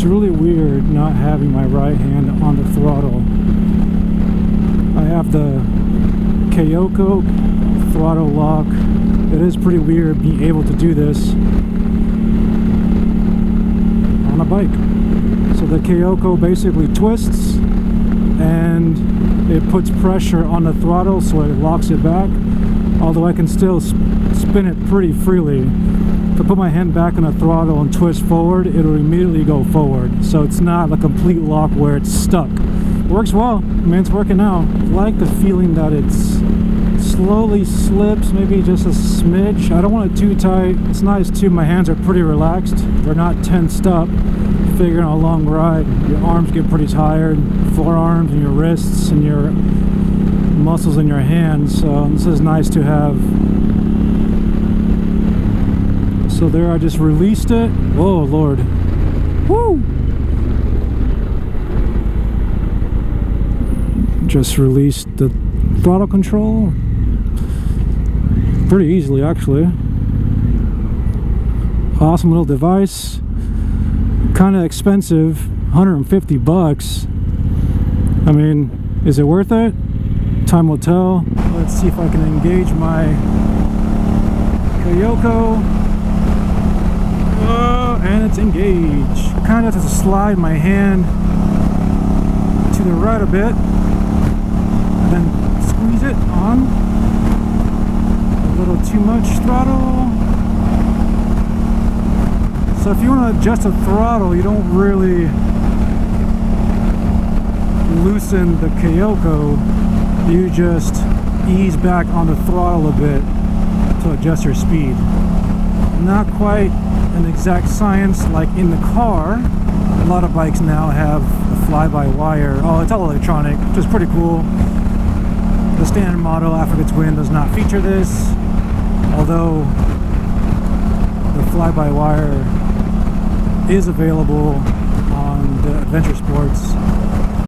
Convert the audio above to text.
It's really weird not having my right hand on the throttle. I have the Kaoko throttle lock. It is pretty weird being able to do this on a bike. So the Kaoko basically twists and it puts pressure on the throttle so it locks it back, although I can still spin it pretty freely. If I put my hand back on the throttle and twist forward, it'll immediately go forward, so it's not a complete lock where it's stuck. It works well. I mean, it's working out. I like the feeling that it's slowly slips, maybe just a smidge. I don't want it too tight. It's nice too, my hands are pretty relaxed. They're not tensed up. Figuring a long ride, your arms get pretty tired, forearms and your wrists and your muscles in your hands. So this is nice to have. So there, I just released it. Oh Lord. Woo! Just released the throttle control. Pretty easily, actually. Awesome little device. Kind of expensive, 150 bucks. I mean, is it worth it? Time will tell. Let's see if I can engage my Kaoko. And it's engaged. Kind of have to slide my hand to the right a bit, and then squeeze it on. A little too much throttle. So if you want to adjust the throttle, you don't really loosen the Kaoko. You just ease back on the throttle a bit to adjust your speed. Not quite an exact science like in the car. A lot of bikes now have the fly-by-wire. Oh, it's all electronic, which is pretty cool. The standard model Africa Twin does not feature this, although the fly-by-wire is available on the Adventure Sports